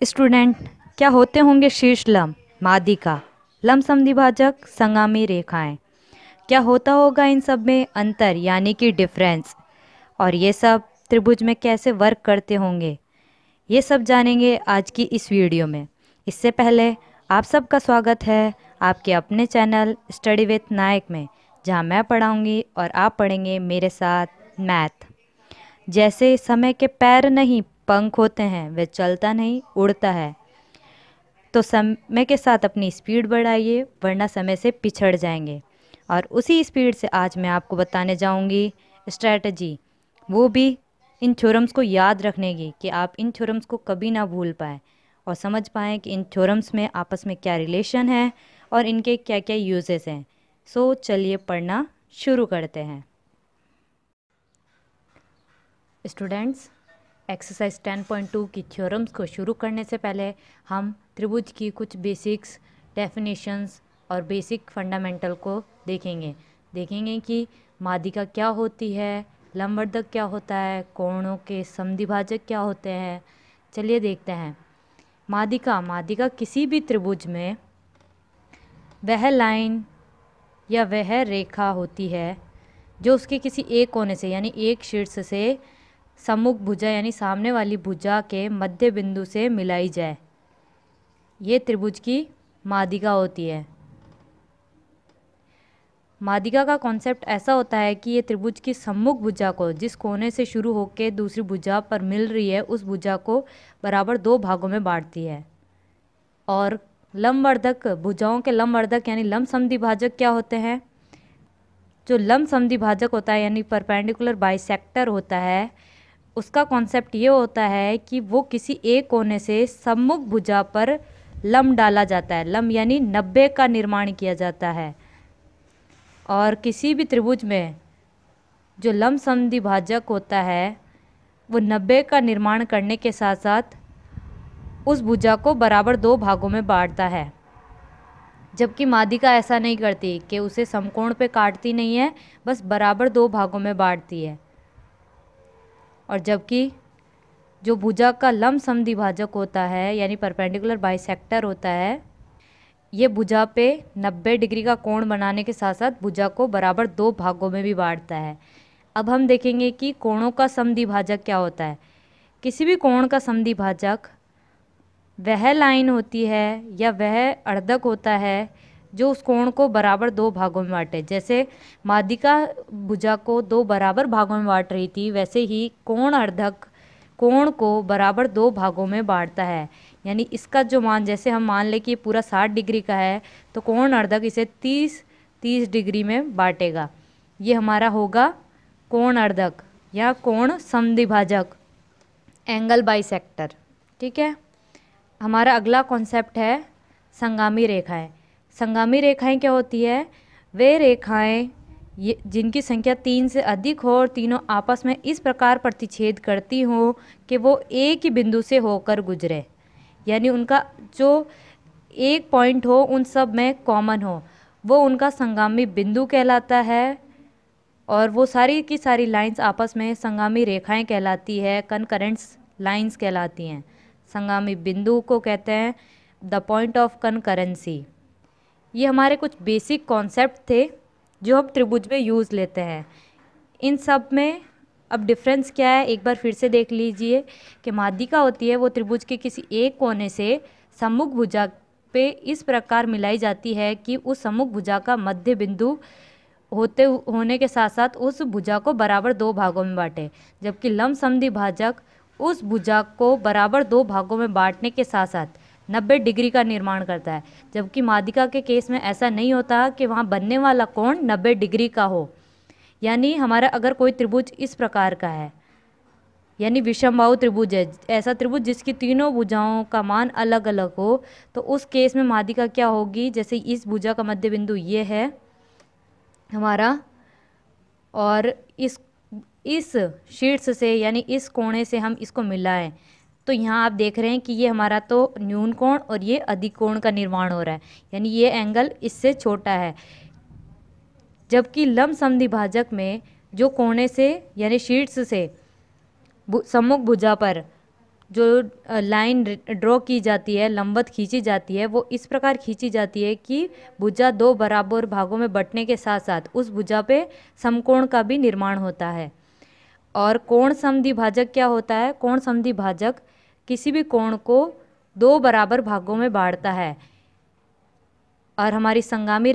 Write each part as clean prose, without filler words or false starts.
Student, क्या होते होंगे शीर्ष लंब, माध्यिका, लंब समद्विभाजक, संगामी रेखाएं? क्या होता होगा इन सब में अंतर यानी कि डिफरेंस? और ये सब त्रिभुज में कैसे वर्क करते होंगे, ये सब जानेंगे आज की इस वीडियो में। इससे पहले आप सबका स्वागत है आपके अपने चैनल स्टडी विथ नायक में, जहां मैं पढ़ाऊंगी और आप पढ़ेंगे मेरे साथ मैथ। जैसे समय के पैर नहीं पंख होते हैं, वे चलता नहीं उड़ता है। तो समय के साथ अपनी स्पीड बढ़ाइए, वरना समय से पिछड़ जाएंगे। और उसी स्पीड से आज मैं आपको बताने जाऊंगी स्ट्रैटेजी, वो भी इन थ्योरम्स को याद रखने की, कि आप इन थ्योरम्स को कभी ना भूल पाएँ और समझ पाएँ कि इन थ्योरम्स में आपस में क्या रिलेशन है और इनके क्या क्या यूजेस हैं। सो चलिए पढ़ना शुरू करते हैं। स्टूडेंट्स, एक्सरसाइज 10.2 की थ्योरम्स को शुरू करने से पहले हम त्रिभुज की कुछ बेसिक्स, डेफिनेशंस और बेसिक फंडामेंटल को देखेंगे कि माध्यिका क्या होती है, लंबवर्धक क्या होता है, कोणों के समद्विभाजक क्या होते हैं। चलिए देखते हैं। माध्यिका किसी भी त्रिभुज में वह लाइन या वह रेखा होती है जो उसके किसी एक कोने से यानी एक शीर्ष से सम्मुख भुजा यानी सामने वाली भुजा के मध्य बिंदु से मिलाई जाए। ये त्रिभुज की माध्यिका होती है। माध्यिका का कॉन्सेप्ट ऐसा होता है कि ये त्रिभुज की सम्मुख भुजा को, जिस कोने से शुरू होकर दूसरी भुजा पर मिल रही है, उस भुजा को बराबर दो भागों में बांटती है। और लंबवर्धक, भुजाओं के लंबवर्धक यानी लंब समद्विभाजक क्या होते हैं? जो लंब समद्विभाजक होता है यानी परपेंडिकुलर बाइसेक्टर होता है, उसका कॉन्सेप्ट ये होता है कि वो किसी एक कोने से सम्मुख भुजा पर लंब डाला जाता है। लंब यानी 90 का निर्माण किया जाता है। और किसी भी त्रिभुज में जो लंब समद्विभाजक होता है वो 90 का निर्माण करने के साथ साथ उस भुजा को बराबर दो भागों में बांटता है। जबकि माध्यिका ऐसा नहीं करती कि उसे समकोण पे काटती नहीं है, बस बराबर दो भागों में बांटती है। और जबकि जो भुजा का लंब समद्विभाजक होता है यानी परपेंडिकुलर बाइसेक्टर होता है, ये भुजा पे 90 डिग्री का कोण बनाने के साथ साथ भुजा को बराबर दो भागों में भी बांटता है। अब हम देखेंगे कि कोणों का समद्विभाजक क्या होता है। किसी भी कोण का समद्विभाजक वह लाइन होती है या वह अर्धक होता है जो उस कोण को बराबर दो भागों में बांटे। जैसे माध्यिका भुजा को दो बराबर भागों में बांट रही थी, वैसे ही कोण अर्धक कोण को बराबर दो भागों में बांटता है। यानी इसका जो मान, जैसे हम मान लें कि ये पूरा 60 डिग्री का है, तो कोण अर्धक इसे 30 डिग्री में बांटेगा। ये हमारा होगा कोण अर्धक या कोण समद्विभाजक, एंगल बाइसेक्टर। ठीक है। हमारा अगला कॉन्सेप्ट है संगामी रेखाएं। संगामी रेखाएं क्या होती है? वे रेखाएं जिनकी संख्या 3 से अधिक हो और तीनों आपस में इस प्रकार प्रतिच्छेद करती हो कि वो एक ही बिंदु से होकर गुजरे, यानी उनका जो एक पॉइंट हो उन सब में कॉमन हो, वो उनका संगामी बिंदु कहलाता है। और वो सारी की सारी लाइंस आपस में संगामी रेखाएं कहलाती है, कनकरेंट्स लाइंस कहलाती हैं। संगामी बिंदु को कहते हैं द पॉइंट ऑफ कनकरेंसी। ये हमारे कुछ बेसिक कॉन्सेप्ट थे जो हम त्रिभुज में यूज़ लेते हैं। इन सब में अब डिफरेंस क्या है एक बार फिर से देख लीजिए कि माध्यिका होती है वो त्रिभुज के किसी एक कोने से सम्मुख भुजा पे इस प्रकार मिलाई जाती है कि उस सम्मुख भुजा का मध्य बिंदु होने के साथ साथ उस भुजा को बराबर दो भागों में बांटे। जबकि लंब समद्विभाजक उस भुजा को बराबर दो भागों में बांटने के साथ साथ 90 डिग्री का निर्माण करता है। जबकि माध्यिका के केस में ऐसा नहीं होता कि वहाँ बनने वाला कोण 90 डिग्री का हो। यानी हमारा अगर कोई त्रिभुज इस प्रकार का है, यानी विषमबाहु त्रिभुज है, ऐसा त्रिभुज जिसकी तीनों भुजाओं का मान अलग अलग हो, तो उस केस में माध्यिका क्या होगी? जैसे इस भुजा का मध्य बिंदु ये है हमारा, और इस शीर्ष से यानी इस कोणे से हम इसको मिलाएं, तो यहाँ आप देख रहे हैं कि ये हमारा तो न्यून कोण और ये अधिक कोण का निर्माण हो रहा है, यानी ये एंगल इससे छोटा है। जबकि लंब समद्विभाजक में जो कोने से यानी शीर्ष से सम्मुख भुजा पर जो लाइन ड्रॉ की जाती है, लंबवत खींची जाती है, वो इस प्रकार खींची जाती है कि भुजा दो बराबर भागों में बंटने के साथ साथ उस भुजा पे समकोण का भी निर्माण होता है। और कोण समद्विभाजक क्या होता है? कोण समद्विभाजक किसी भी कोण को दो बराबर भागों में बांटता है। और हमारी संगामी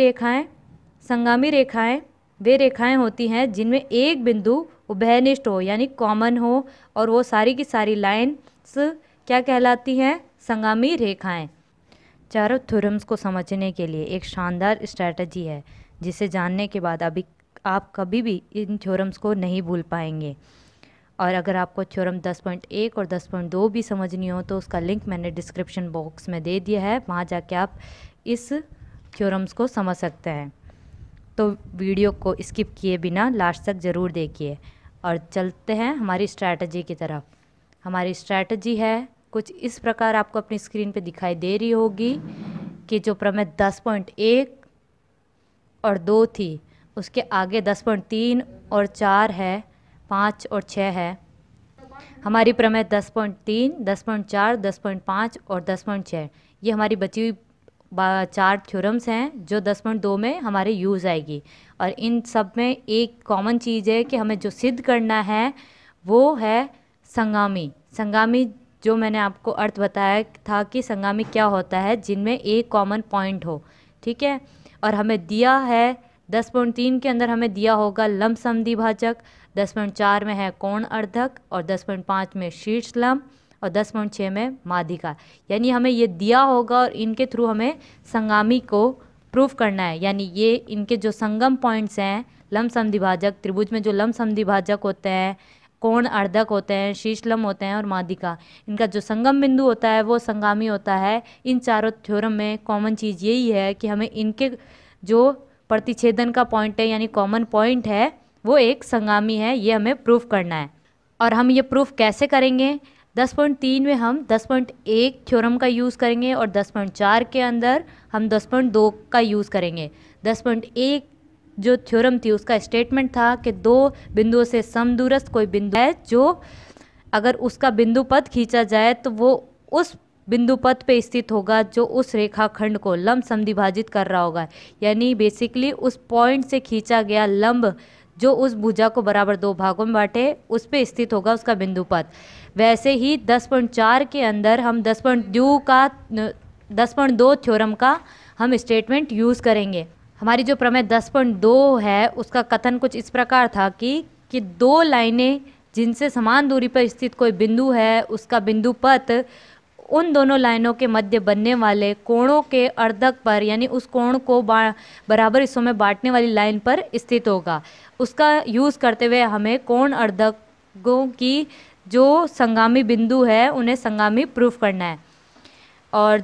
रेखाएं वे रेखाएं होती हैं जिनमें एक बिंदु उभयनिष्ठ हो यानी कॉमन हो, और वो सारी की सारी लाइन्स क्या कहलाती हैं? संगामी रेखाएं। चारों थ्योरम्स को समझने के लिए एक शानदार स्ट्रैटेजी है जिसे जानने के बाद अभी आप कभी भी इन थ्योरम्स को नहीं भूल पाएंगे। और अगर आपको थ्योरम 10.1 और 10.2 भी समझनी हो तो उसका लिंक मैंने डिस्क्रिप्शन बॉक्स में दे दिया है, वहाँ जाके आप इस थ्योरम्स को समझ सकते हैं। तो वीडियो को स्किप किए बिना लास्ट तक ज़रूर देखिए। और चलते हैं हमारी स्ट्रैटेजी की तरफ। हमारी स्ट्रैटेजी है कुछ इस प्रकार, आपको अपनी स्क्रीन पे दिखाई दे रही होगी कि जो प्रमेय 10.1 और 2 थी, उसके आगे 10.3 और 4 है, 5 और 6 है। हमारी प्रमेय 10.3, 10.4, 10.5 और 10.6 ये हमारी बची हुई 4 थ्योरम्स हैं जो 10.2 में हमारे यूज़ आएगी। और इन सब में एक कॉमन चीज़ है कि हमें जो सिद्ध करना है वो है संगामी जो मैंने आपको अर्थ बताया था कि संगामी क्या होता है, जिनमें एक कॉमन पॉइंट हो, ठीक है। और हमें दिया है 10.3 के अंदर हमें दिया होगा लंब समद्विभाजक, 10.4 में है कोण अर्धक, और 10.5 में शीर्ष लंब, और 10.6 में माध्यिका। यानी हमें ये दिया होगा और इनके थ्रू हमें संगामी को प्रूफ करना है। यानी ये इनके जो संगम पॉइंट्स हैं लंब समद्विभाजक, त्रिभुज में जो लंब समद्विभाजक होते हैं, कोण अर्धक होते हैं, शीर्ष लंब होते हैं और माध्यिका, इनका जो संगम बिंदु होता है वो संगामी होता है। इन चारों थ्योरम में कॉमन चीज़ यही है कि हमें इनके जो प्रतिच्छेदन का पॉइंट है यानी कॉमन पॉइंट है वो एक संगामी है, ये हमें प्रूफ करना है। और हम ये प्रूफ कैसे करेंगे? 10.3 में हम 10.1 थ्योरम का यूज़ करेंगे और 10.4 के अंदर हम 10.2 का यूज़ करेंगे। 10.1 जो थ्योरम थी उसका स्टेटमेंट था कि दो बिंदुओं से समदूरस्थ कोई बिंदु है जो अगर उसका बिंदु पथ खींचा जाए तो वो उस बिंदु पथ पे स्थित होगा जो उस रेखाखंड को लंब समद्विभाजित कर रहा होगा। यानी बेसिकली उस पॉइंट से खींचा गया लंब जो उस भुजा को बराबर दो भागों में बांटे उस पे स्थित होगा उसका बिंदु पथ। वैसे ही 10.4 के अंदर हम 10.2 थ्योरम का हम स्टेटमेंट यूज़ करेंगे। हमारी जो प्रमेय 10.2 है उसका कथन कुछ इस प्रकार था कि दो लाइनें जिनसे समान दूरी पर स्थित कोई बिंदु है उसका बिंदु पथ उन दोनों लाइनों के मध्य बनने वाले कोणों के अर्धक पर यानी उस कोण को बराबर हिस्सों में बांटने वाली लाइन पर स्थित होगा। उसका यूज़ करते हुए हमें कोण अर्धकों की जो संगामी बिंदु है उन्हें संगामी प्रूफ करना है। और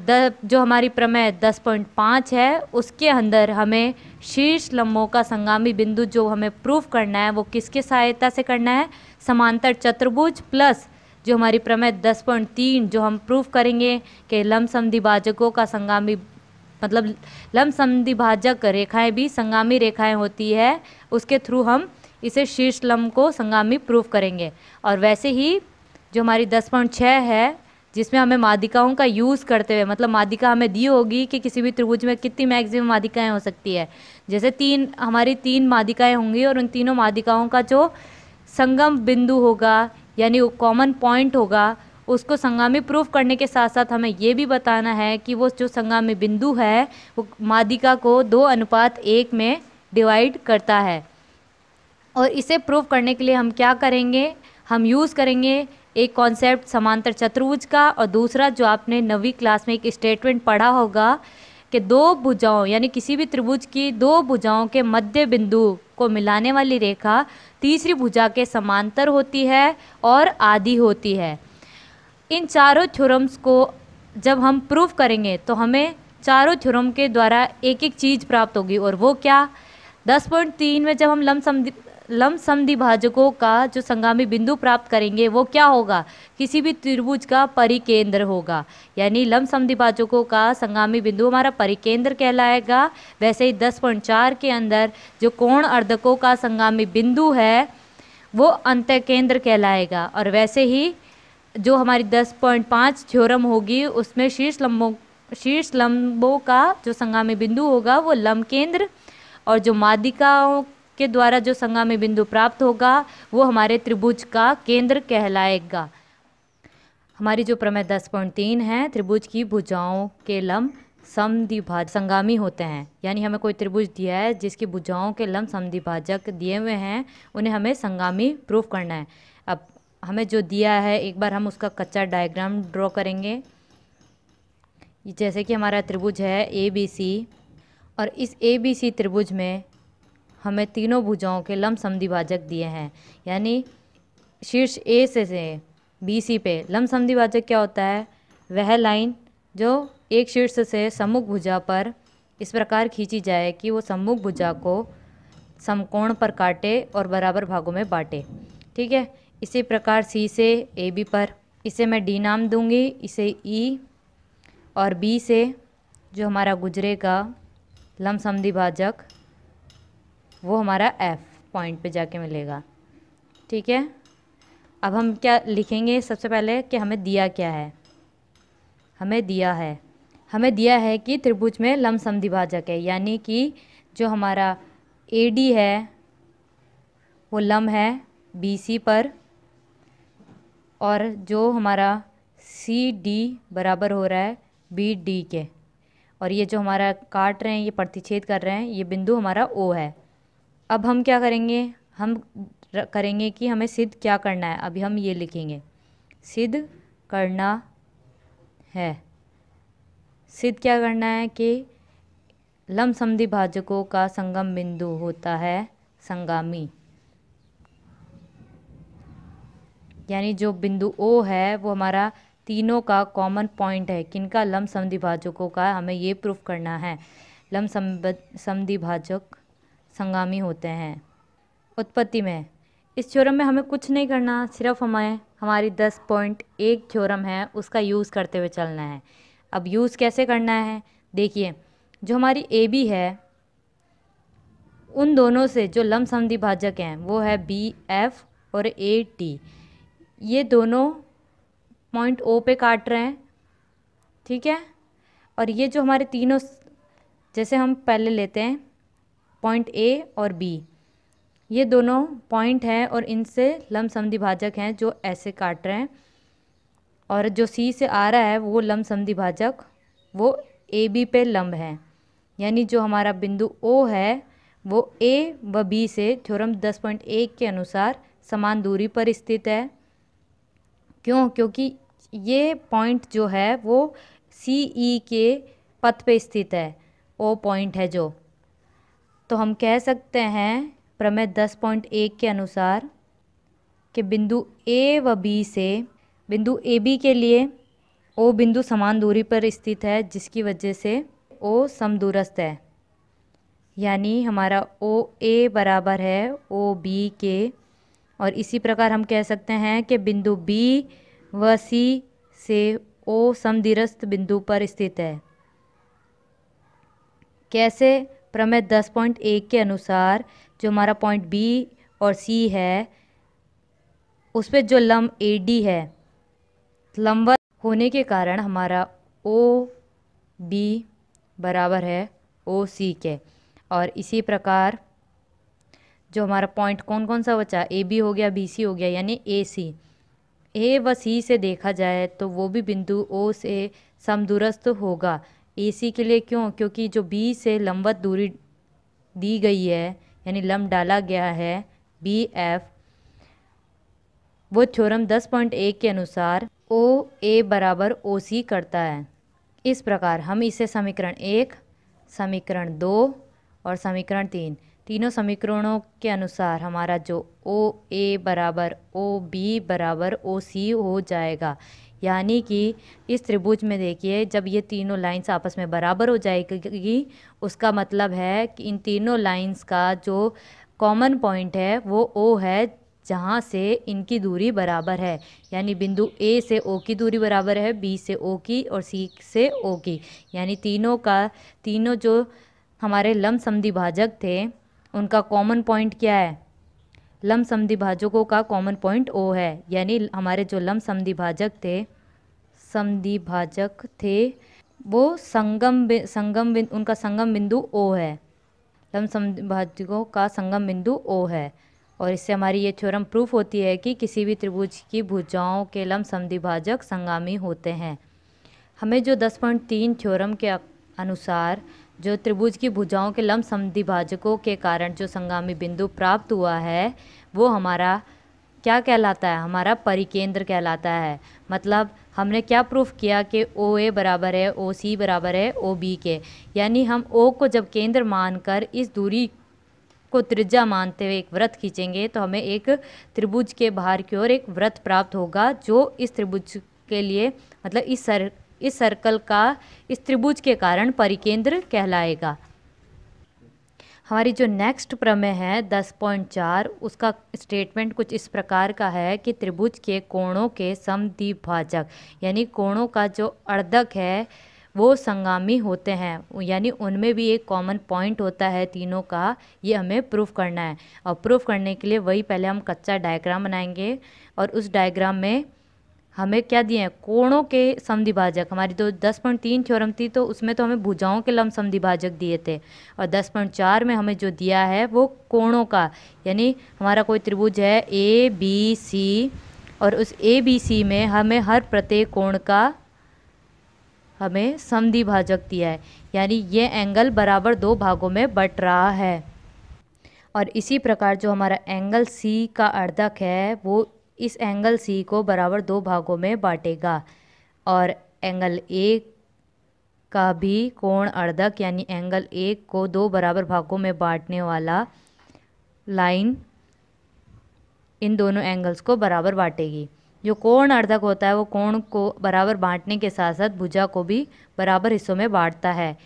जो हमारी प्रमेय 10.5 है उसके अंदर हमें शीर्ष लंबों का संगामी बिंदु जो हमें प्रूफ करना है वो किसके सहायता से करना है? समांतर चतुर्भुज प्लस जो हमारी प्रमेय 10.3 जो हम प्रूफ करेंगे कि लंब समद्विभाजकों का संगामी मतलब लंब समद्विभाजक रेखाएं भी संगामी रेखाएं होती है, उसके थ्रू हम इसे शीर्ष लंब को संगामी प्रूफ करेंगे। और वैसे ही जो हमारी 10.6 है जिसमें हमें माध्यिकाओं का यूज़ करते हुए मतलब माध्यिका हमें दी होगी कि किसी भी त्रिभुज में कितनी मैक्सिमम माध्यिकाएं हो सकती है। जैसे हमारी 3 माध्यिकाएं होंगी और उन तीनों माध्यिकाओं का जो संगम बिंदु होगा यानी वो कॉमन पॉइंट होगा उसको संगामी प्रूफ करने के साथ साथ हमें ये भी बताना है कि वो जो संगामी बिंदु है वो माध्यिका को 2:1 में डिवाइड करता है। और इसे प्रूफ करने के लिए हम क्या करेंगे? हम यूज़ करेंगे एक कॉन्सेप्ट समांतर चतुर्भुज का और दूसरा जो आपने 9वीं क्लास में एक स्टेटमेंट पढ़ा होगा कि दो भुजाओं यानी किसी भी त्रिभुज की दो भुजाओं के मध्य बिंदु को मिलाने वाली रेखा तीसरी भुजा के समांतर होती है और आधी होती है। इन चारों थ्योरम्स को जब हम प्रूफ करेंगे तो हमें चारों थ्योरम के द्वारा एक एक चीज़ प्राप्त होगी। और वो क्या? 10.3 में जब हम लंब समद्विभाजकों का जो संगामी बिंदु प्राप्त करेंगे वो क्या होगा? किसी भी त्रिभुज का परिकेंद्र होगा। यानी लंब समद्विभाजकों का संगामी बिंदु हमारा परिकेंद्र कहलाएगा। वैसे ही 10.4 के अंदर जो कोण अर्धकों का संगामी बिंदु है वो अंतःकेंद्र कहलाएगा। और वैसे ही जो हमारी 10.5 थ्योरम होगी उसमें शीर्ष लंबों का जो संगामी बिंदु होगा वो लंब केंद्र, और जो माध्यिकाओं के द्वारा जो संगामी बिंदु प्राप्त होगा वो हमारे त्रिभुज का केंद्र कहलाएगा। हमारी जो प्रमेय 10.3 है, त्रिभुज की भुजाओं के लंब समद्विभाजक संगामी होते हैं। यानी हमें कोई त्रिभुज दिया है जिसकी भुजाओं के लंब समद्विभाजक दिए हुए हैं, उन्हें हमें संगामी प्रूफ करना है। अब हमें जो दिया है एक बार हम उसका कच्चा डायग्राम ड्रॉ करेंगे। जैसे कि हमारा त्रिभुज है ABC, और इस ABC त्रिभुज में हमें तीनों भुजाओं के लंब समद्विभाजक दिए हैं। यानी शीर्ष A से BC पे लंब समद्विभाजक क्या होता है? वह लाइन जो एक शीर्ष से सम्मुख भुजा पर इस प्रकार खींची जाए कि वो सम्मुख भुजा को समकोण पर काटे और बराबर भागों में बांटे। ठीक है, इसी प्रकार C से AB पर, इसे मैं D नाम दूंगी, इसे E, और B से जो हमारा गुजरेगा लंब समद्विभाजक वो हमारा F पॉइंट पे जाके मिलेगा। ठीक है, अब हम क्या लिखेंगे? सबसे पहले कि हमें दिया क्या है। हमें दिया है कि त्रिभुज में लंब समद्विभाजक है, यानी कि जो हमारा AD है वो लंब है BC पर, और जो हमारा CD बराबर हो रहा है BD के, और ये जो हमारा काट रहे हैं, ये प्रतिच्छेद कर रहे हैं, ये बिंदु हमारा O है। अब हम क्या करेंगे? हम करेंगे कि हमें सिद्ध क्या करना है। अभी हम ये लिखेंगे, सिद्ध करना है। सिद्ध क्या करना है कि लंब समद्विभाजकों का संगम बिंदु होता है संगामी। यानी जो बिंदु O है वो हमारा तीनों का कॉमन पॉइंट है। किनका? लंब समद्विभाजकों का। हमें ये प्रूफ करना है लंब समद्विभाजक संगामी होते हैं। उत्पत्ति में इस थ्योरम में हमें कुछ नहीं करना, सिर्फ हमें हमारी 10.1 थ्योरम है उसका यूज़ करते हुए चलना है। अब यूज़ कैसे करना है? देखिए, जो हमारी AB है उन दोनों से जो लंब समद्विभाजक हैं वो है BF और AT। ये दोनों पॉइंट O पे काट रहे हैं। ठीक है, और ये जो हमारे तीनों, जैसे हम पहले लेते हैं पॉइंट A और B, ये दोनों पॉइंट हैं और इनसे लंब समद्विभाजक हैं जो ऐसे काट रहे हैं, और जो C से आ रहा है वो लंब समद्विभाजक वो AB पे लंब है। यानी जो हमारा बिंदु O है वो A व B से थ्योरम 10.1 के अनुसार समान दूरी पर स्थित है। क्यों? क्योंकि ये पॉइंट जो है वो CE के पथ पे स्थित है, O पॉइंट है जो। तो हम कह सकते हैं प्रमेय 10.1 के अनुसार कि बिंदु A व B से बिंदु AB के लिए O बिंदु समान दूरी पर स्थित है, जिसकी वजह से O समदूरस्थ है। यानी हमारा OA बराबर है OB के, और इसी प्रकार हम कह सकते हैं कि बिंदु B व C से O समदूरस्थ बिंदु पर स्थित है। कैसे? प्रमेय 10.1 के अनुसार जो हमारा पॉइंट B और C है उस पर जो लंब AD है, लंबवत होने के कारण हमारा OB बराबर है OC के। और इसी प्रकार जो हमारा पॉइंट कौन कौन सा बचा? AB हो गया, BC हो गया, यानी AC। A व C से देखा जाए तो वो भी बिंदु O से समदूरस्थ होगा AC के लिए। क्यों? क्योंकि जो B से लंबवत दूरी दी गई है, यानी लंब डाला गया है BF, वो थ्योरम 10.1 के अनुसार OA बराबर OC करता है। इस प्रकार हम इसे समीकरण 1, समीकरण 2 और समीकरण 3, तीनों समीकरणों के अनुसार हमारा जो OA बराबर OB बराबर OC हो जाएगा। यानी कि इस त्रिभुज में देखिए, जब ये तीनों लाइंस आपस में बराबर हो जाएगी उसका मतलब है कि इन तीनों लाइंस का जो कॉमन पॉइंट है वो O है, जहाँ से इनकी दूरी बराबर है। यानी बिंदु A से O की दूरी बराबर है, B से O की और C से O की। यानी तीनों जो हमारे लंब समद्विभाजक थे उनका कॉमन पॉइंट क्या है? लंबसमद्विभाजकों का कॉमन पॉइंट O है, यानी हमारे जो लंबसमद्विभाजक थे वो उनका संगम बिंदु O है। लंबसमद्विभाजकों का संगम बिंदु O है, और इससे हमारी ये थ्योरम प्रूफ होती है कि किसी भी त्रिभुज की भुजाओं के लंबसमद्विभाजक संगामी होते हैं। हमें जो 10.3 थ्योरम के अनुसार जो त्रिभुज की भुजाओं के लंबसमद्विभाजकों के कारण जो संगामी बिंदु प्राप्त हुआ है वो हमारा क्या कहलाता है, हमारा परिकेंद्र कहलाता है। मतलब हमने क्या प्रूफ किया कि OA बराबर है OC बराबर है OB के, यानी हम O को जब केंद्र मानकर इस दूरी को त्रिज्या मानते हुए एक वृत्त खींचेंगे तो हमें एक त्रिभुज के बाहर की ओर एक वृत्त प्राप्त होगा जो इस त्रिभुज के लिए मतलब इस सर्कल का इस त्रिभुज के कारण परिकेंद्र कहलाएगा। हमारी जो नेक्स्ट प्रमेय है 10.4 उसका स्टेटमेंट कुछ इस प्रकार का है कि त्रिभुज के कोणों के समद्विभाजक यानी कोणों का जो अर्धक है वो संगामी होते हैं, यानी उनमें भी एक कॉमन पॉइंट होता है तीनों का। ये हमें प्रूफ करना है, और प्रूफ करने के लिए वही पहले हम कच्चा डायग्राम बनाएंगे, और उस डायग्राम में हमें क्या दिए हैं, कोणों के समद्विभाजक। हमारी तो 10.3 थ्योरम थी तो उसमें तो हमें भुजाओं के लंब समद्विभाजक दिए थे, और 10.4 में हमें जो दिया है वो कोणों का, यानी हमारा कोई त्रिभुज है ABC और उस ABC में हमें हर प्रत्येक कोण का हमें समद्विभाजक दिया है, यानी ये एंगल बराबर दो भागों में बट रहा है। और इसी प्रकार जो हमारा एंगल C का अर्धक है वो इस एंगल C को बराबर दो भागों में बांटेगा, और एंगल A का भी कोण अर्धक यानी एंगल A को दो बराबर भागों में बांटने वाला लाइन इन दोनों एंगल्स को बराबर बांटेगी। जो कोण अर्धक होता है वो कोण को बराबर बांटने के साथ साथ भुजा को भी बराबर हिस्सों में बांटता है,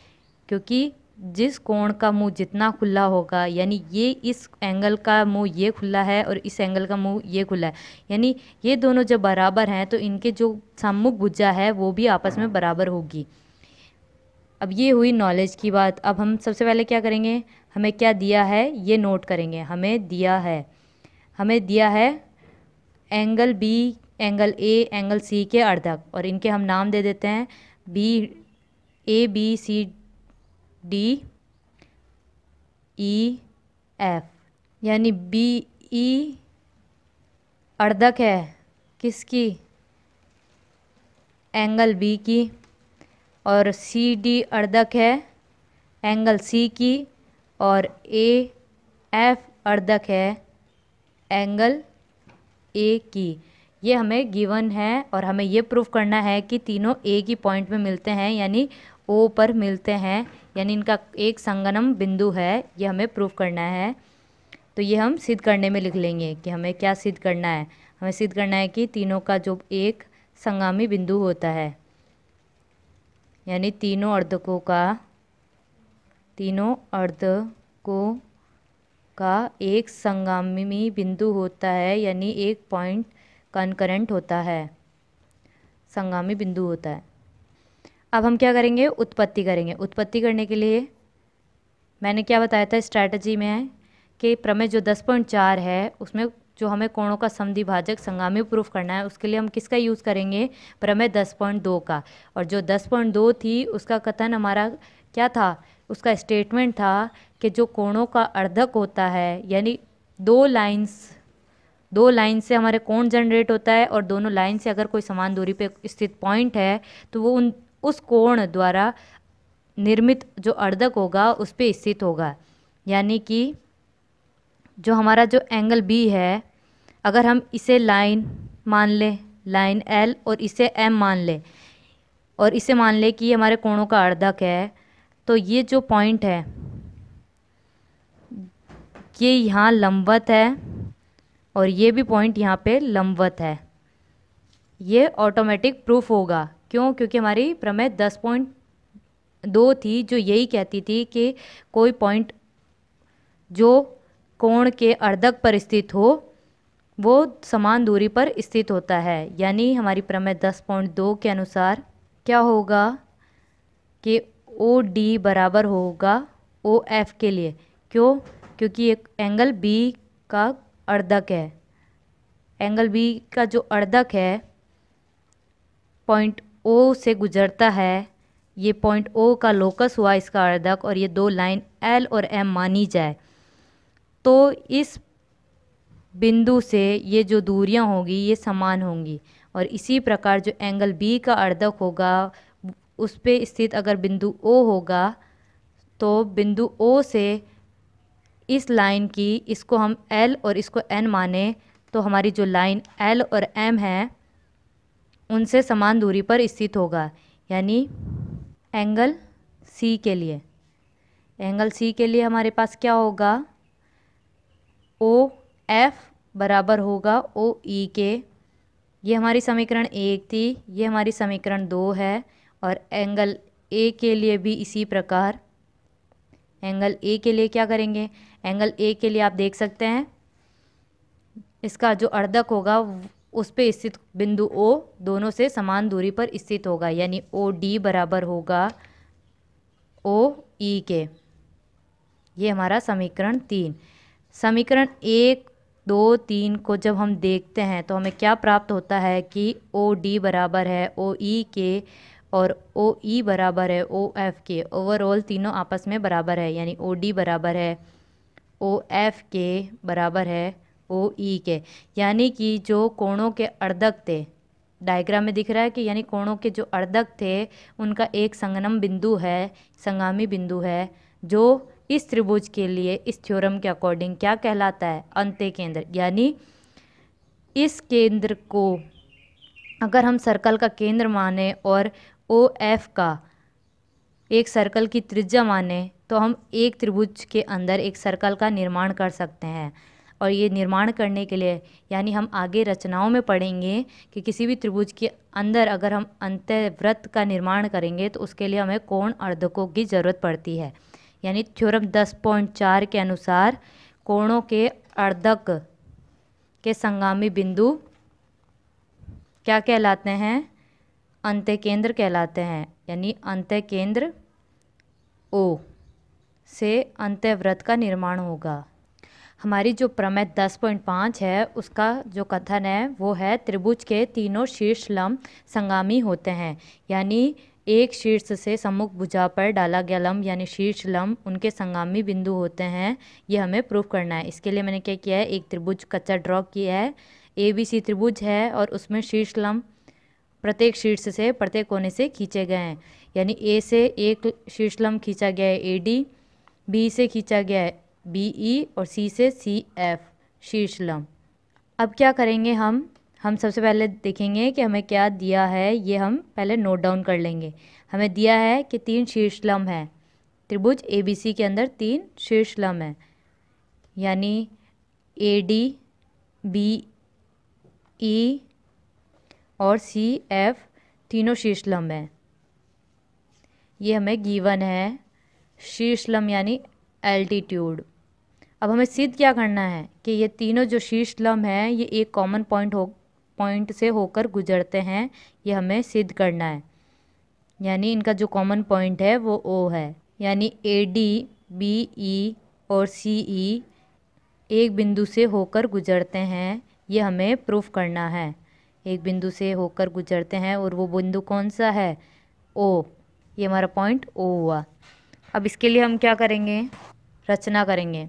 क्योंकि जिस कोण का मुंह जितना खुला होगा, यानी ये इस एंगल का मुंह ये खुला है और इस एंगल का मुंह ये खुला है, यानी ये दोनों जब बराबर हैं तो इनके जो सम्मुख भुजा है वो भी आपस में बराबर होगी। अब ये हुई नॉलेज की बात। अब हम सबसे पहले क्या करेंगे, हमें क्या दिया है ये नोट करेंगे। हमें दिया है angle B, angle A, angle C के अर्धक, और इनके हम नाम दे देते हैं ABCD EF, यानी BE अर्धक है किसकी, एंगल B की, और CD अर्धक है एंगल C की, और AF अर्धक है एंगल A की। ये हमें गिवन है, और हमें ये प्रूफ करना है कि तीनों A की पॉइंट में मिलते हैं, यानी O पर मिलते हैं, यानी इनका एक संगम बिंदु है, ये हमें प्रूफ करना है। तो ये हम सिद्ध करने में लिख लेंगे कि हमें क्या सिद्ध करना है। हमें सिद्ध करना है कि तीनों का जो एक संगामी बिंदु होता है, यानी तीनों अर्धकों का एक संगामी बिंदु होता है, यानी एक पॉइंट कनकरेंट होता है, संगामी बिंदु होता है। अब हम क्या करेंगे, उत्पत्ति करेंगे। उत्पत्ति करने के लिए मैंने क्या बताया था स्ट्रैटेजी में है कि प्रमेय जो 10.4 है उसमें जो हमें कोणों का समद्विभाजक संगामी प्रूफ करना है उसके लिए हम किसका यूज़ करेंगे, प्रमेय 10.2 का। और जो 10.2 थी उसका कथन हमारा क्या था, उसका स्टेटमेंट था कि जो कोणों का अर्धक होता है, यानी दो लाइन से हमारे कोण जनरेट होता है, और दोनों लाइन से अगर कोई समान दूरी पे स्थित पॉइंट है तो वो उस कोण द्वारा निर्मित जो अर्धक होगा उस पे स्थित होगा। यानी कि जो हमारा जो एंगल B है, अगर हम इसे लाइन मान लें, लाइन L, और इसे M मान लें, और इसे मान लें कि ये हमारे कोणों का अर्धक है, तो ये जो पॉइंट है ये यहाँ लंबवत है, और ये भी पॉइंट यहाँ पे लंबवत है। ये ऑटोमेटिक प्रूफ होगा। क्यों? क्योंकि हमारी प्रमेय 10.2 थी जो यही कहती थी कि कोई पॉइंट जो कोण के अर्धक पर स्थित हो वो समान दूरी पर स्थित होता है। यानी हमारी प्रमेय 10.2 के अनुसार क्या होगा कि OD बराबर होगा OF के लिए। क्यों? क्योंकि एक एंगल B का अर्धक है, एंगल बी का जो अर्धक है पॉइंट ओ से गुजरता है, ये पॉइंट ओ का लोकस हुआ इसका अर्धक, और ये दो लाइन एल और एम मानी जाए, तो इस बिंदु से ये जो दूरियां होंगी ये समान होंगी। और इसी प्रकार जो एंगल बी का अर्धक होगा उस पे स्थित अगर बिंदु ओ होगा तो बिंदु ओ से इस लाइन की, इसको हम एल और इसको एन माने, तो हमारी जो लाइन एल और एम है उनसे समान दूरी पर स्थित होगा। यानी एंगल सी के लिए, एंगल सी के लिए हमारे पास क्या होगा, ओ एफ बराबर होगा ओ ई के। ये हमारी समीकरण 1 थी, ये हमारी समीकरण 2 है। और एंगल ए के लिए भी इसी प्रकार, एंगल ए के लिए क्या करेंगे, एंगल ए के लिए आप देख सकते हैं इसका जो अर्धक होगा उस पे स्थित बिंदु ओ दोनों से समान दूरी पर स्थित होगा, यानी ओ डी बराबर होगा ओ ई के। ये हमारा समीकरण 3। समीकरण 1, 2, 3 को जब हम देखते हैं तो हमें क्या प्राप्त होता है कि ओ डी बराबर है ओ ई के और ओ ई बराबर है ओ एफ के। ओवरऑल तीनों आपस में बराबर है, यानी ओ डी बराबर है ओ एफ के बराबर है ओ ई के। यानी कि जो कोणों के अर्धक थे, डायग्राम में दिख रहा है कि यानी कोणों के जो अर्धक थे उनका एक संगम बिंदु है, संगामी बिंदु है, जो इस त्रिभुज के लिए इस थ्योरम के अकॉर्डिंग क्या कहलाता है, अंत्य केंद्र। यानी इस केंद्र को अगर हम सर्कल का केंद्र माने और ओ एफ का एक सर्कल की त्रिज्या माने तो हम एक त्रिभुज के अंदर एक सर्कल का निर्माण कर सकते हैं। और ये निर्माण करने के लिए, यानी हम आगे रचनाओं में पढ़ेंगे कि किसी भी त्रिभुज के अंदर अगर हम अंतःवृत्त का निर्माण करेंगे तो उसके लिए हमें कोण अर्धकों की ज़रूरत पड़ती है। यानी थ्योरम 10.4 के अनुसार कोणों के अर्धक के संगामी बिंदु क्या कहलाते हैं, अंत्य केंद्र कहलाते हैं। यानी अंत्य केंद्र ओ से अंतःवृत्त का निर्माण होगा। हमारी जो प्रमेय 10.5 है उसका जो कथन है वो है त्रिभुज के तीनों शीर्ष लंब संगामी होते हैं। यानी एक शीर्ष से सम्मुख भुजा पर डाला गया लंब यानी शीर्ष लंब उनके संगामी बिंदु होते हैं। ये हमें प्रूफ करना है। इसके लिए मैंने क्या किया है, एक त्रिभुज कच्चा ड्रॉ किया है। ABC त्रिभुज है और उसमें शीर्ष लंब प्रत्येक शीर्ष से प्रत्येक कोने से खींचे गए हैं। यानी ए से एक शीर्ष लंब खींचा गया है AD, B से खींचा गया है BE और C से CF शीर्ष लंब। अब क्या करेंगे, हम सबसे पहले देखेंगे कि हमें क्या दिया है, ये हम पहले नोट डाउन कर लेंगे। हमें दिया है कि 3 शीर्ष लंब हैं त्रिभुज ABC के अंदर, 3 शीर्ष लंब हैं यानी AD, BE और CF तीनों शीर्ष लंब हैं। ये हमें गिवन है। शीर्ष लंब यानी एल्टीट्यूड। अब हमें सिद्ध क्या करना है कि ये तीनों जो शीर्ष लंब हैं ये एक कॉमन पॉइंट से होकर गुजरते हैं। ये हमें सिद्ध करना है। यानी इनका जो कॉमन पॉइंट है वो O है। यानी AD, BE और CE एक बिंदु से होकर गुजरते हैं। ये हमें प्रूफ करना है। एक बिंदु से होकर गुजरते हैं और वो बिंदु कौन सा है, O। ये हमारा पॉइंट O हुआ। अब इसके लिए हम क्या करेंगे, रचना करेंगे।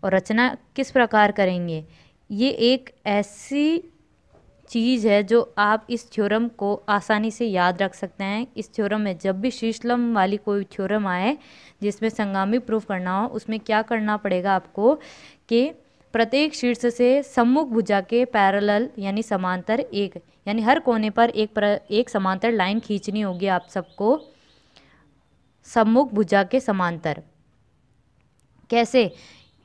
और रचना किस प्रकार करेंगे, ये एक ऐसी चीज़ है जो आप इस थ्योरम को आसानी से याद रख सकते हैं। इस थ्योरम में जब भी शीर्ष लंब वाली कोई थ्योरम आए जिसमें संगामी प्रूफ करना हो, उसमें क्या करना पड़ेगा आपको कि प्रत्येक शीर्ष से सम्मुख भुजा के पैरेलल यानी समांतर एक, यानी हर कोने पर एक समांतर लाइन खींचनी होगी आप सबको सम्मुख भुजा के समांतर। कैसे,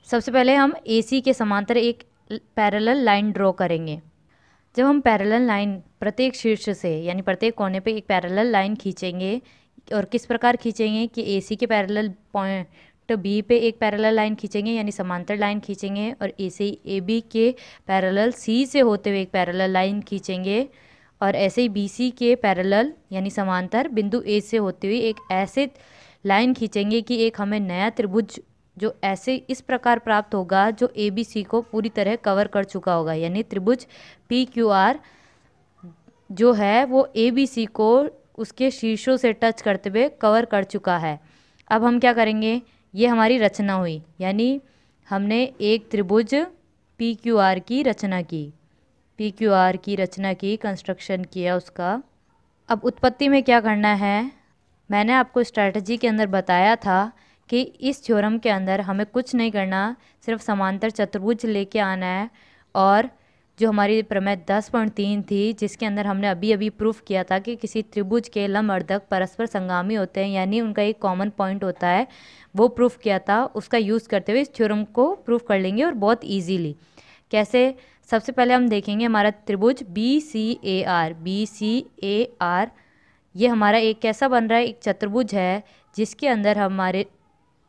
सबसे पहले हम AC के समांतर एक पैरेलल लाइन ड्रॉ करेंगे। जब हम पैरेलल लाइन प्रत्येक शीर्ष से यानी प्रत्येक कोने पे एक पैरेलल लाइन खींचेंगे, और किस प्रकार खींचेंगे कि AC के पैरेलल पॉइंट B पे एक पैरेलल लाइन खींचेंगे यानी समांतर लाइन खींचेंगे, और AB के पैरेलल C से होते हुए एक पैरेलल लाइन खींचेंगे, और ऐसे ही BC के पैरेलल यानी समांतर बिंदु A से होते हुए एक ऐसे लाइन खींचेंगे कि एक हमें नया त्रिभुज जो ऐसे इस प्रकार प्राप्त होगा जो ए बी सी को पूरी तरह कवर कर चुका होगा, यानी त्रिभुज पी क्यू आर जो है वो ए बी सी को उसके शीर्षों से टच करते हुए कवर कर चुका है। अब हम क्या करेंगे, ये हमारी रचना हुई, यानी हमने एक त्रिभुज पी क्यू आर की रचना की, पी क्यू आर की रचना की, कंस्ट्रक्शन किया उसका। अब उत्पत्ति में क्या करना है, मैंने आपको स्ट्रैटेजी के अंदर बताया था कि इस थ्योरम के अंदर हमें कुछ नहीं करना, सिर्फ समांतर चतुर्भुज लेके आना है। और जो हमारी प्रमेय 10.3 थी जिसके अंदर हमने अभी अभी प्रूफ किया था कि किसी त्रिभुज के लंब अर्धक परस्पर संगामी होते हैं, यानी उनका एक कॉमन पॉइंट होता है, वो प्रूफ किया था। उसका यूज़ करते हुए इस थ्योरम को प्रूफ कर लेंगे और बहुत ईजीली। कैसे, सबसे पहले हम देखेंगे हमारा त्रिभुज बी सी ए आर, ये हमारा एक कैसा बन रहा है, एक चतुर्भुज है जिसके अंदर हमारे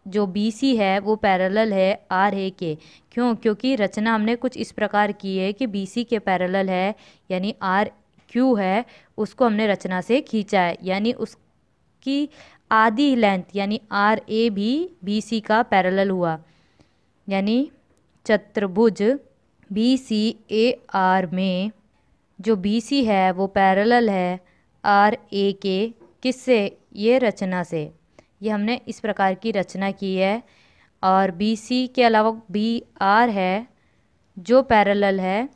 जो BC है वो पैरेलल है RA के। क्यों, क्योंकि रचना हमने कुछ इस प्रकार की है कि BC के पैरेलल है, यानी RQ है उसको हमने रचना से खींचा है, यानी उसकी आधी लेंथ यानी RA भी BC का पैरेलल हुआ, यानी चतुर्भुज BCAR में जो BC है वो पैरेलल है RA के, किससे, ये रचना से। ये हमने इस प्रकार की रचना की है। और BC के अलावा BR है जो पैरेलल है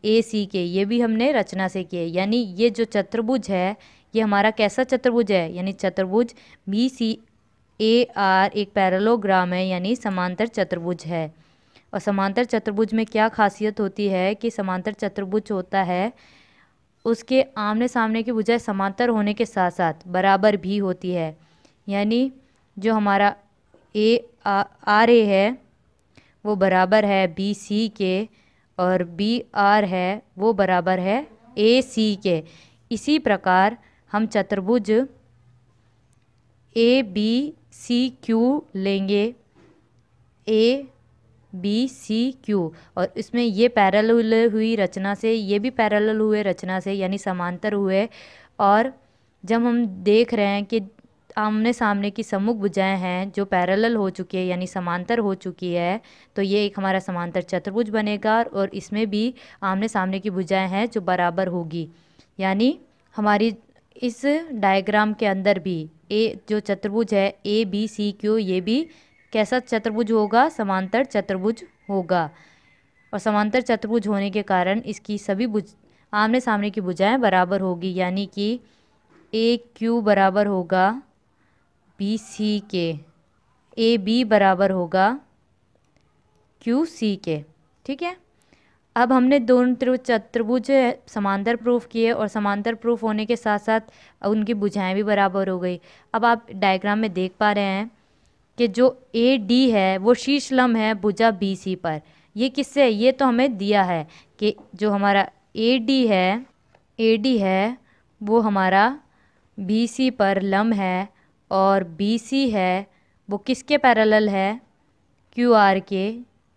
AC के, ये भी हमने रचना से किए। यानी ये जो चतुर्भुज है ये हमारा कैसा चतुर्भुज है, यानी चतुर्भुज BCAR एक पैरेललोग्राम है, यानी समांतर चतुर्भुज है। और समांतर चतुर्भुज में क्या खासियत होती है कि समांतर चतुर्भुज होता है उसके आमने सामने की भुजाएं समांतर होने के साथ साथ बराबर भी होती है, यानी जो हमारा RA है वो बराबर है BC के और BR है वो बराबर है AC के। इसी प्रकार हम चतुर्भुज ABCQ लेंगे, ABCQ, और इसमें ये पैरेलल हुई रचना से, ये भी पैरेलल हुए रचना से, यानी समांतर हुए। और जब हम देख रहे हैं कि आमने सामने की सम्मुख भुजाएं हैं जो पैरेलल हो चुकी है यानी समांतर हो चुकी है, तो ये एक हमारा समांतर चतुर्भुज बनेगा। और इसमें भी आमने सामने की भुजाएं हैं जो बराबर होगी, यानी हमारी इस डायग्राम के अंदर भी जो चतुर्भुज है ABCQ ये भी कैसा चतुर्भुज होगा, समांतर चतुर्भुज होगा। और समांतर चतुर्भुज होने के कारण इसकी सभी आमने सामने की भुजाएं बराबर होगी, यानी कि AQ बराबर होगा BC के, AB बराबर होगा QC के। ठीक है, अब हमने दोनों चतुर्भुज समांतर प्रूफ किए और समांतर प्रूफ होने के साथ साथ उनकी भुजाएं भी बराबर हो गई। अब आप डायग्राम में देख पा रहे हैं कि जो AD है वो शीर्ष लंब है भुजा BC पर। ये किससे, ये तो हमें दिया है कि जो हमारा AD है वो हमारा BC पर लंब है और BC है वो किसके पैरेलल है, QR के।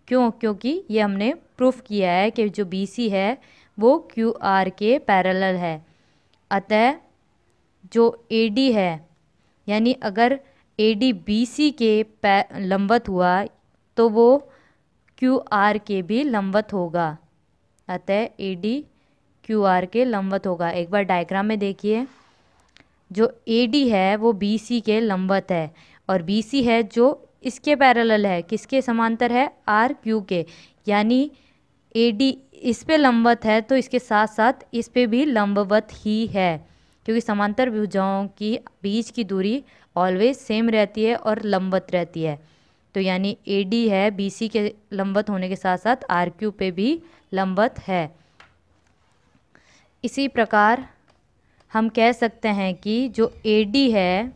क्यों, क्योंकि ये हमने प्रूफ किया है कि जो BC है वो QR के पैरेलल है। अतः जो AD है, यानी अगर AD BC के लंबवत हुआ तो वो QR के भी लंबवत होगा। अतः AD QR के लंबवत होगा। एक बार डायग्राम में देखिए, जो AD है वो BC के लंबवत है और BC है जो इसके पैरेलल है, किसके समांतर है, RQ के। यानी AD इस पे लंबवत है तो इसके साथ साथ इस पे भी लंबवत ही है, क्योंकि समांतर भुजाओं की बीच की दूरी ऑलवेज सेम रहती है और लंबवत रहती है। तो यानी AD है BC के लंबवत होने के साथ साथ RQ पे भी लंबवत है। इसी प्रकार हम कह सकते हैं कि जो AD है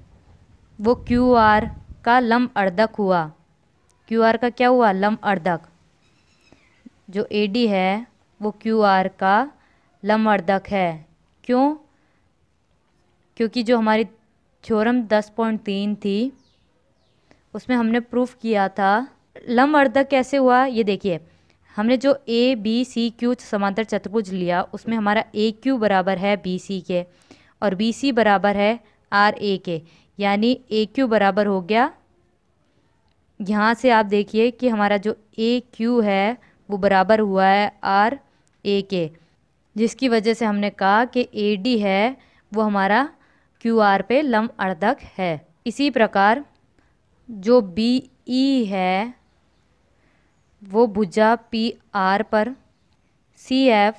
वो QR का लंब अर्धक हुआ। QR का क्या हुआ, लंब अर्धक। जो AD है वो QR का लंब अर्धक है। क्यों, क्योंकि जो हमारी थ्योरम 10.3 थी उसमें हमने प्रूफ किया था लंब अर्धक कैसे हुआ। ये देखिए, हमने जो ABCQ समांतर चतुर्भुज लिया उसमें हमारा AQ बराबर है BC के और BC बराबर है RA के, यानी AQ बराबर हो गया यहाँ से आप देखिए कि हमारा जो ए क्यू है वो बराबर हुआ है आर ए के, जिसकी वजह से हमने कहा कि ए डी है वो हमारा क्यू आर पे लंब अर्धक है। इसी प्रकार जो बी ई है वो भुजा पी आर पर सी एफ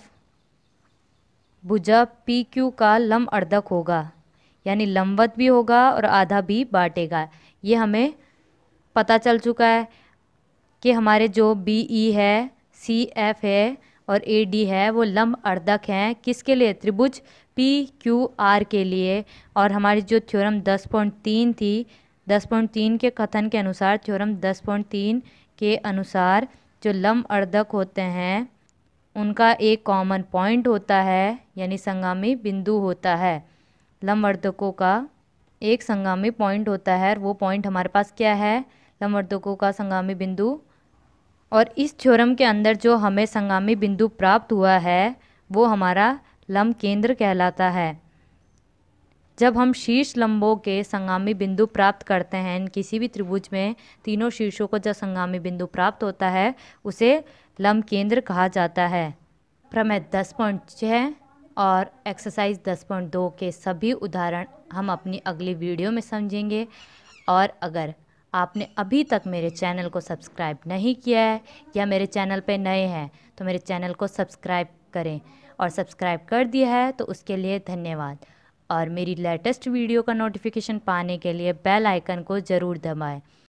भुजा पी क्यू का लंब अर्धक होगा, यानी लंबवत भी होगा और आधा भी बांटेगा। ये हमें पता चल चुका है कि हमारे जो बी ई है, सी एफ है और ए डी है वो लंब अर्धक हैं। किसके लिए? त्रिभुज पी क्यू आर के लिए। और हमारी जो थ्योरम 10.3 थी, 10.3 के कथन के अनुसार, थ्योरम 10.3 के अनुसार जो लंब अर्धक होते हैं उनका एक कॉमन पॉइंट होता है, यानी संगामी बिंदु होता है। लंब अर्धकों का एक संगामी पॉइंट होता है और वो पॉइंट हमारे पास क्या है? लंब अर्धकों का संगामी बिंदु। और इस थ्योरम के अंदर जो हमें संगामी बिंदु प्राप्त हुआ है वो हमारा लंब केंद्र कहलाता है। जब हम शीर्ष लंबों के संगामी बिंदु प्राप्त करते हैं किसी भी त्रिभुज में, तीनों शीर्षों को जब संगामी बिंदु प्राप्त होता है उसे लंब केंद्र कहा जाता है। प्रमेय 10.6 और एक्सरसाइज 10.2 के सभी उदाहरण हम अपनी अगली वीडियो में समझेंगे। और अगर आपने अभी तक मेरे चैनल को सब्सक्राइब नहीं किया है या मेरे चैनल पे नए हैं तो मेरे चैनल को सब्सक्राइब करें, और सब्सक्राइब कर दिया है तो उसके लिए धन्यवाद। और मेरी लेटेस्ट वीडियो का नोटिफिकेशन पाने के लिए बेल आइकन को ज़रूर दबाएं।